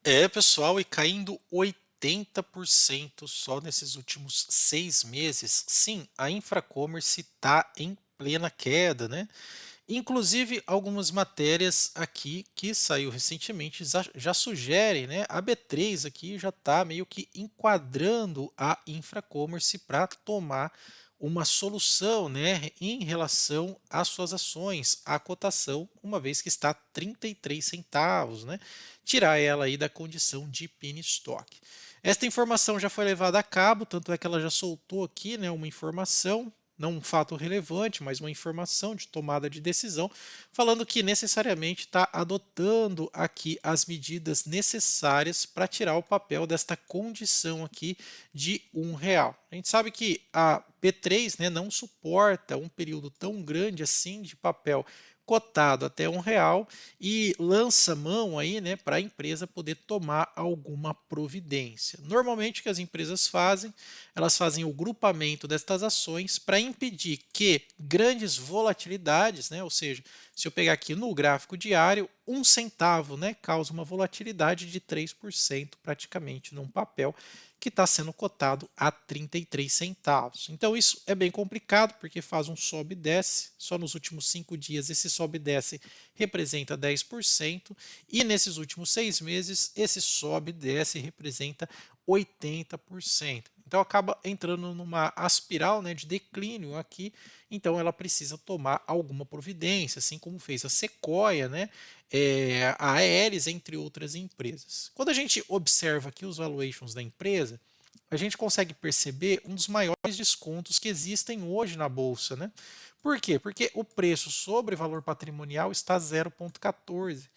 É, pessoal, e caindo 80% só nesses últimos 6 meses. Sim, a Infracommerce está em plena queda, né? Inclusive, algumas matérias aqui que saiu recentemente já sugerem, né? A B3 aqui já está meio que enquadrando a Infracommerce para tomar uma solução, né, em relação às suas ações, à cotação, uma vez que está 33 centavos, né? Tirar ela aí da condição de penny stock. Esta informação já foi levada a cabo, tanto é que ela já soltou aqui, né, uma informação, não um fato relevante, mas uma informação de tomada de decisão, falando que necessariamente está adotando aqui as medidas necessárias para tirar o papel desta condição aqui de R$ 1. A gente sabe que a B3, né, não suporta um período tão grande assim de papel cotado até R$ 1 e lança mão aí, né, para a empresa poder tomar alguma providência. Normalmente o que as empresas fazem, elas fazem o grupamento destas ações para impedir que grandes volatilidades, né, ou seja, se eu pegar aqui no gráfico diário, 1 centavo, né, causa uma volatilidade de 3% praticamente num papel que está sendo cotado a 33 centavos. Então isso é bem complicado porque faz um sobe e desce. Só nos últimos 5 dias esse sobe e desce representa 10% e nesses últimos 6 meses esse sobe e desce representa 80%. Então acaba entrando numa espiral, né, de declínio aqui, então ela precisa tomar alguma providência, assim como fez a Sequoia, né, a Aeres, entre outras empresas. Quando a gente observa aqui os valuations da empresa, a gente consegue perceber um dos maiores descontos que existem hoje na bolsa, né? Por quê? Porque o preço sobre valor patrimonial está 0,14.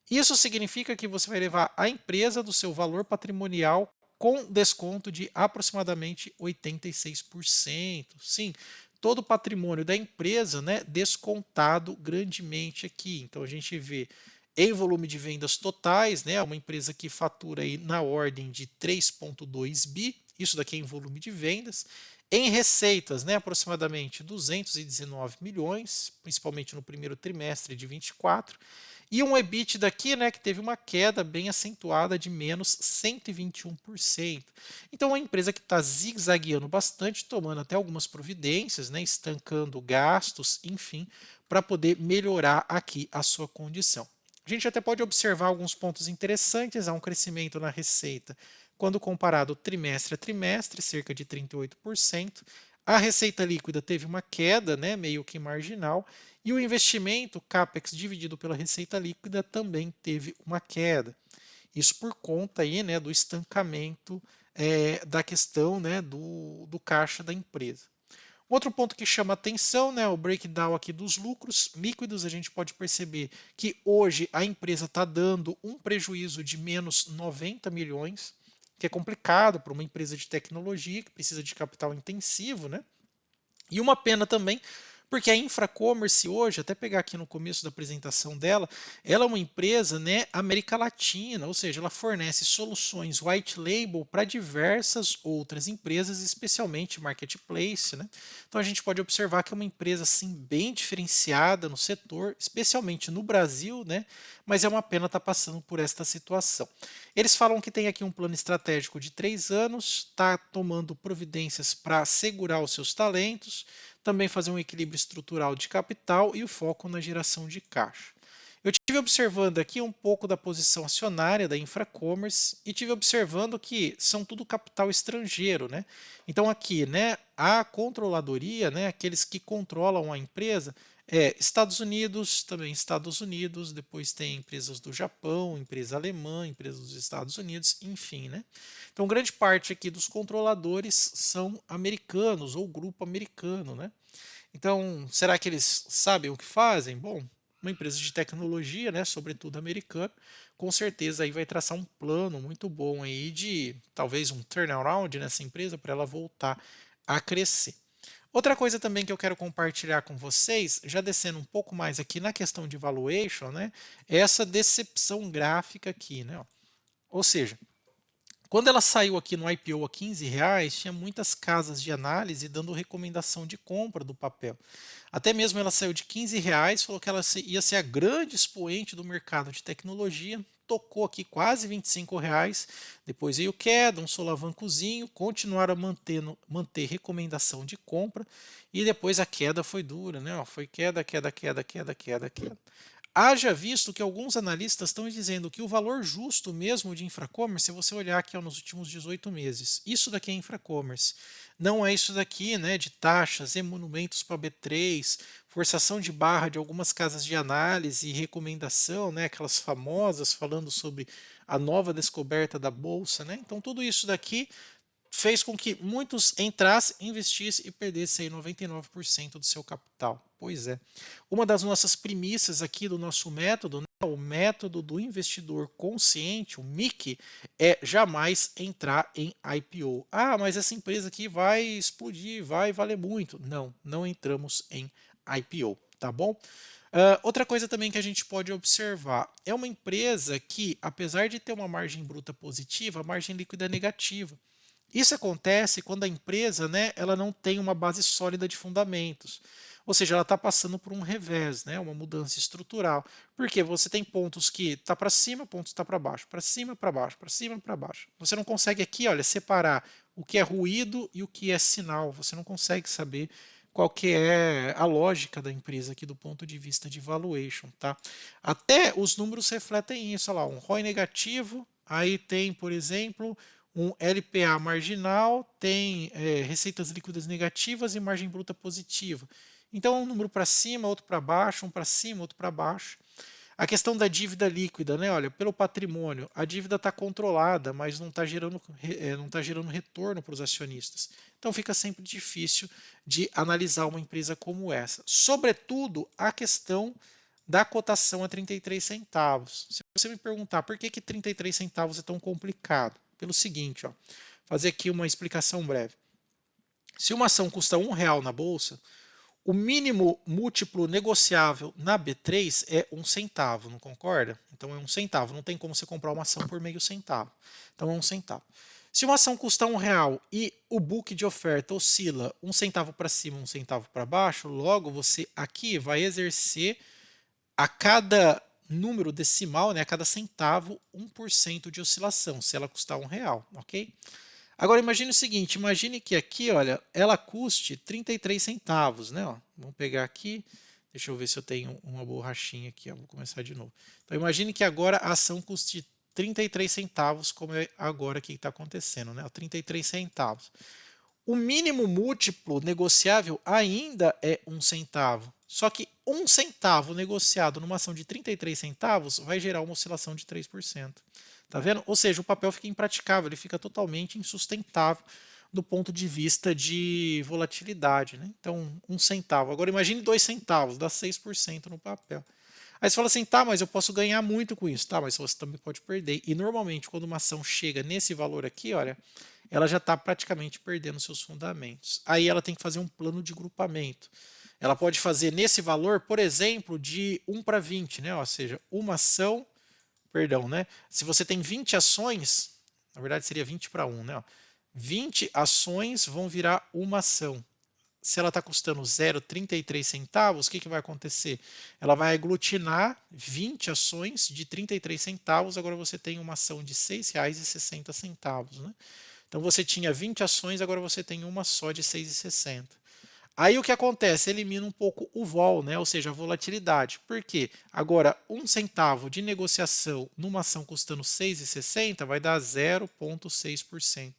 Isso significa que você vai levar a empresa do seu valor patrimonial com desconto de aproximadamente 86%. Sim, todo o patrimônio da empresa, né, descontado grandemente aqui. Então a gente vê em volume de vendas totais, né, uma empresa que fatura aí na ordem de 3,2 bi, isso daqui é em volume de vendas. Em receitas, né, aproximadamente 219 milhões, principalmente no primeiro trimestre de 24, e um EBITDA aqui, né, que teve uma queda bem acentuada de menos 121%. Então, é uma empresa que está zigue-zagueando bastante, tomando até algumas providências, né, estancando gastos, enfim, para poder melhorar aqui a sua condição. A gente até pode observar alguns pontos interessantes. Há um crescimento na receita quando comparado trimestre a trimestre, cerca de 38%. A receita líquida teve uma queda, né, meio que marginal, e o investimento CAPEX dividido pela receita líquida também teve uma queda. Isso por conta aí, né, do estancamento da questão, né, do caixa da empresa. Outro ponto que chama atenção, né, o breakdown aqui dos lucros líquidos, a gente pode perceber que hoje a empresa está dando um prejuízo de menos 90 milhões, que é complicado para uma empresa de tecnologia que precisa de capital intensivo, né? E uma pena também, porque a Infracommerce hoje, até pegar aqui no começo da apresentação dela, ela é uma empresa, né, América Latina, ou seja, ela fornece soluções white label para diversas outras empresas, especialmente marketplace, né? Então a gente pode observar que é uma empresa assim bem diferenciada no setor, especialmente no Brasil, né? Mas é uma pena estar passando por esta situação. Eles falam que tem aqui um plano estratégico de 3 anos, está tomando providências para segurar os seus talentos, também fazer um equilíbrio estrutural de capital e o foco na geração de caixa. Eu tive observando aqui um pouco da posição acionária da Infracommerce e tive observando que são tudo capital estrangeiro, né? Então aqui, né, a controladoria, né, aqueles que controlam a empresa, Estados Unidos, também Estados Unidos, depois tem empresas do Japão, empresa alemã, empresas dos Estados Unidos, enfim, né? Então grande parte aqui dos controladores são americanos ou grupo americano, né? Então, será que eles sabem o que fazem? Bom, uma empresa de tecnologia, né, sobretudo americana, com certeza aí vai traçar um plano muito bom aí de talvez um turnaround nessa empresa para ela voltar a crescer. Outra coisa também que eu quero compartilhar com vocês, já descendo um pouco mais aqui na questão de valuation, né, é essa decepção gráfica aqui, né? Ó. Ou seja, quando ela saiu aqui no IPO a R$ 15, tinha muitas casas de análise dando recomendação de compra do papel. Até mesmo ela saiu de R$ 15, falou que ela ia ser a grande expoente do mercado de tecnologia, tocou aqui quase R$ 25, depois veio queda, um solavancozinho, continuaram a manter recomendação de compra e depois a queda foi dura, né? Ó, foi queda, queda, queda, queda, queda, queda. Haja visto que alguns analistas estão dizendo que o valor justo mesmo de Infracommerce, se você olhar aqui ó, nos últimos 18 meses, isso daqui é Infracommerce. Não é isso daqui, né, de taxas, emolumentos para B3, forçação de barra de algumas casas de análise e recomendação, né, aquelas famosas falando sobre a nova descoberta da bolsa, né? Então tudo isso daqui fez com que muitos entrassem, investissem e perdessem aí 99% do seu capital. Pois é. Uma das nossas premissas aqui do nosso método, né, o método do investidor consciente, o MIC, é jamais entrar em IPO. Ah, mas essa empresa aqui vai explodir, vai valer muito. Não, não entramos em IPO, tá bom? Outra coisa também que a gente pode observar é uma empresa que, apesar de ter uma margem bruta positiva, a margem líquida é negativa. Isso acontece quando a empresa, né, ela não tem uma base sólida de fundamentos. Ou seja, ela está passando por um revés, né, uma mudança estrutural. Porque você tem pontos que está para cima, pontos está para baixo, para cima, para baixo, para cima, para baixo. Você não consegue aqui, olha, separar o que é ruído e o que é sinal. Você não consegue saber qual que é a lógica da empresa aqui do ponto de vista de valuation, tá? Até os números refletem isso, olha lá, um ROI negativo, aí tem, por exemplo, um LPA marginal, tem receitas líquidas negativas e margem bruta positiva. Então, um número para cima, outro para baixo, um para cima, outro para baixo. A questão da dívida líquida, né? Olha, pelo patrimônio, a dívida está controlada, mas não tá gerando retorno para os acionistas. Então fica sempre difícil de analisar uma empresa como essa. Sobretudo a questão da cotação a 33 centavos. Se você me perguntar por que 33 centavos é tão complicado, pelo seguinte, ó, fazer aqui uma explicação breve. Se uma ação custa R$ 1 na bolsa, o mínimo múltiplo negociável na B3 é 1 centavo, não concorda? Então é 1 centavo, não tem como você comprar uma ação por meio centavo. Então é 1 centavo. Se uma ação custa R$ 1 e o book de oferta oscila 1 centavo para cima, 1 centavo para baixo, logo você aqui vai exercer a cada número decimal, né, a cada centavo, 1% de oscilação, se ela custar R$ 1, ok? Agora imagine o seguinte, imagine que aqui, olha, ela custe 33 centavos, né? Ó, vamos pegar aqui, deixa eu ver se eu tenho uma borrachinha aqui, ó, vou começar de novo. Então imagine que agora a ação custe 33 centavos, como é agora que está acontecendo, né? 33 centavos. O mínimo múltiplo negociável ainda é 1 centavo. Só que 1 centavo negociado numa ação de 33 centavos vai gerar uma oscilação de 3%. Tá vendo? Ou seja, o papel fica impraticável, ele fica totalmente insustentável do ponto de vista de volatilidade. Né? Então, 1 centavo. Agora imagine 2 centavos, dá 6% no papel. Aí você fala assim, tá, mas eu posso ganhar muito com isso. Tá, mas você também pode perder. E normalmente, quando uma ação chega nesse valor aqui, olha, ela já está praticamente perdendo seus fundamentos. Aí ela tem que fazer um plano de grupamento. Ela pode fazer nesse valor, por exemplo, de 1 para 20, né? Ou seja, uma ação, perdão, né? Se você tem 20 ações, na verdade seria 20 para 1, né? 20 ações vão virar uma ação. Se ela está custando 0,33 centavos, o que vai acontecer? Ela vai aglutinar 20 ações de 33 centavos, agora você tem uma ação de R$ 6,60. Né? Então você tinha 20 ações, agora você tem uma só de 6,60. Aí o que acontece? Elimina um pouco o vol, né? Ou seja, a volatilidade. Por quê? Agora, 1 centavo de negociação numa ação custando 6,60 vai dar 0,6%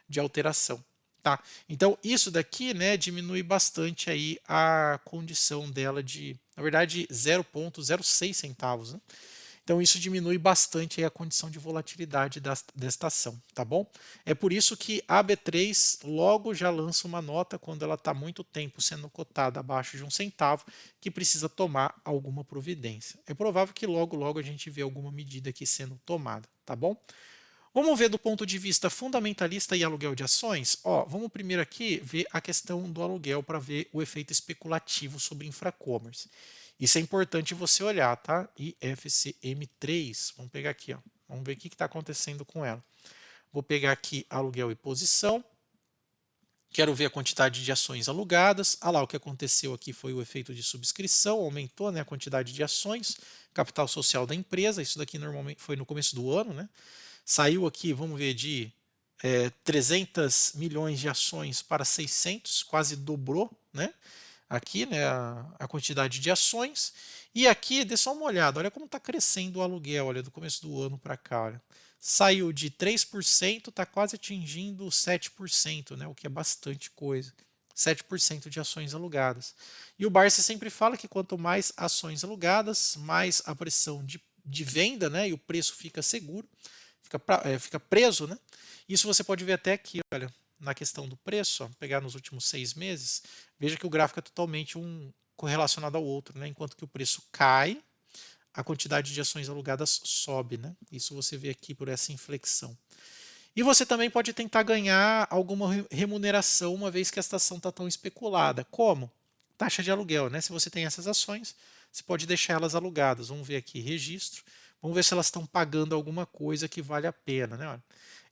de alteração. Tá? Então, isso daqui né, diminui bastante aí a condição dela de, na verdade, 0,06 centavos. Né? Então isso diminui bastante a condição de volatilidade desta ação, tá bom? É por isso que a B3 logo já lança uma nota quando ela está muito tempo sendo cotada abaixo de 1 centavo, que precisa tomar alguma providência. É provável que logo a gente vê alguma medida aqui sendo tomada, tá bom? Vamos ver do ponto de vista fundamentalista e aluguel de ações? Ó, vamos primeiro aqui ver a questão do aluguel para ver o efeito especulativo sobre infracommerce. Isso é importante você olhar, tá? IFCM3, vamos pegar aqui, ó. Vamos ver o que está acontecendo com ela. Vou pegar aqui aluguel e posição. Quero ver a quantidade de ações alugadas. Ah lá, o que aconteceu aqui foi o efeito de subscrição, aumentou, né, a quantidade de ações, capital social da empresa. Isso daqui normalmente foi no começo do ano, né? Saiu aqui, vamos ver, de 300 milhões de ações para 600, quase dobrou, né? Aqui, né, a quantidade de ações. E aqui, dê só uma olhada, olha como está crescendo o aluguel, olha, do começo do ano para cá, olha. Saiu de 3%, está quase atingindo 7%, né, o que é bastante coisa. 7% de ações alugadas. E o Barça sempre fala que quanto mais ações alugadas, mais a pressão de venda, né, e o preço fica seguro, fica preso, né? Isso você pode ver até aqui, olha, na questão do preço, ó, pegar nos últimos 6 meses, veja que o gráfico é totalmente um correlacionado ao outro, né? Enquanto que o preço cai, a quantidade de ações alugadas sobe, né? Isso você vê aqui por essa inflexão. E você também pode tentar ganhar alguma remuneração uma vez que esta ação está tão especulada. Como? Taxa de aluguel, né? Se você tem essas ações, você pode deixar elas alugadas. Vamos ver aqui, registro. Vamos ver se elas estão pagando alguma coisa que vale a pena, né? Olha,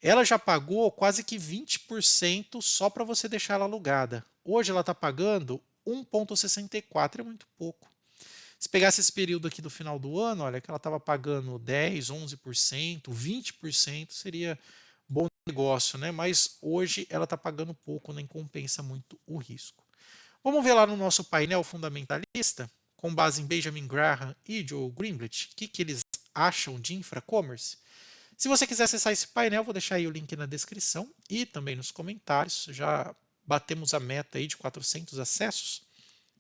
ela já pagou quase que 20% só para você deixar ela alugada. Hoje ela está pagando 1,64, é muito pouco. Se pegasse esse período aqui do final do ano, olha que ela estava pagando 10, 11%, 20%, seria bom negócio, né? Mas hoje ela está pagando pouco, nem compensa muito o risco. Vamos ver lá no nosso painel fundamentalista, com base em Benjamin Graham e Joe Greenblatt, o que eles acham de infracommerce. Se você quiser acessar esse painel, vou deixar aí o link na descrição e também nos comentários. Já batemos a meta aí de 400 acessos.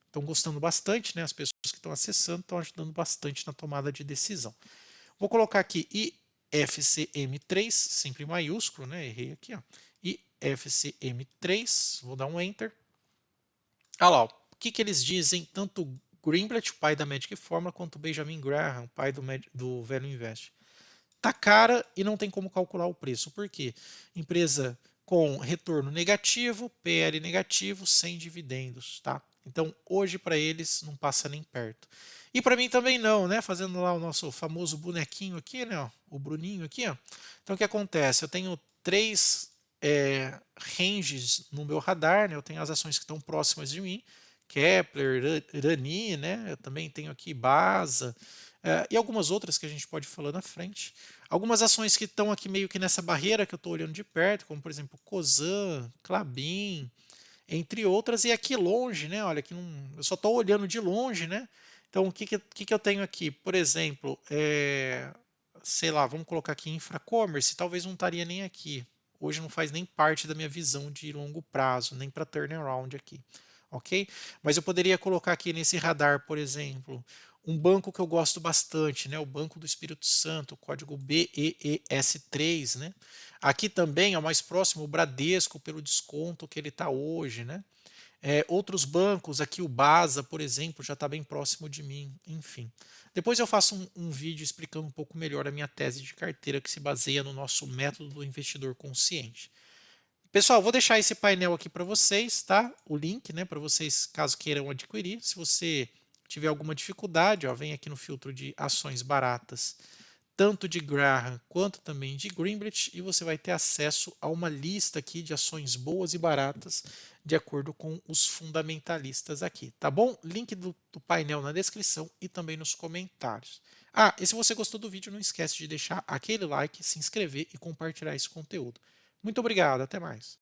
Estão gostando bastante, né? As pessoas que estão acessando estão ajudando bastante na tomada de decisão. Vou colocar aqui IFCM3, sempre em maiúsculo, né? Errei aqui, ó. IFCM3, vou dar um Enter. Olha lá, o que eles dizem, tanto Greenblatt, o pai da Magic Formula, quanto Benjamin Graham, o pai do Velho Invest. Tá cara e não tem como calcular o preço. Por quê? Empresa com retorno negativo, PL negativo, sem dividendos, tá? Então, hoje para eles não passa nem perto. E para mim também não, né? Fazendo lá o nosso famoso bonequinho aqui, né? Ó, o Bruninho aqui, ó. Então, o que acontece? Eu tenho três ranges no meu radar, né? Eu tenho as ações que estão próximas de mim, Kepler, Rani, né? Eu também tenho aqui Basa, e algumas outras que a gente pode falar na frente. Algumas ações que estão aqui meio que nessa barreira que eu estou olhando de perto, como por exemplo Cosan, Klabin, entre outras, e aqui longe, né? Olha, aqui não, eu só estou olhando de longe, né? Então, o que eu tenho aqui? Por exemplo, sei lá, vamos colocar aqui infracommerce, talvez não estaria nem aqui. Hoje não faz nem parte da minha visão de longo prazo, nem para turnaround aqui, ok? Mas eu poderia colocar aqui nesse radar, por exemplo, um banco que eu gosto bastante, né? O Banco do Espírito Santo, o código BEES3, né? Aqui também é o mais próximo, o Bradesco, pelo desconto que ele está hoje, né? Outros bancos, aqui o Basa, por exemplo, já está bem próximo de mim, enfim. Depois eu faço um vídeo explicando um pouco melhor a minha tese de carteira que se baseia no nosso método do investidor consciente. Pessoal, vou deixar esse painel aqui para vocês, tá? O link, né, para vocês caso queiram adquirir. Se você tiver alguma dificuldade, ó, vem aqui no filtro de ações baratas, tanto de Graham quanto também de Greenblatt, e você vai ter acesso a uma lista aqui de ações boas e baratas, de acordo com os fundamentalistas aqui, tá bom? Link do painel na descrição e também nos comentários. Ah, e se você gostou do vídeo, não esquece de deixar aquele like, se inscrever e compartilhar esse conteúdo. Muito obrigado, até mais.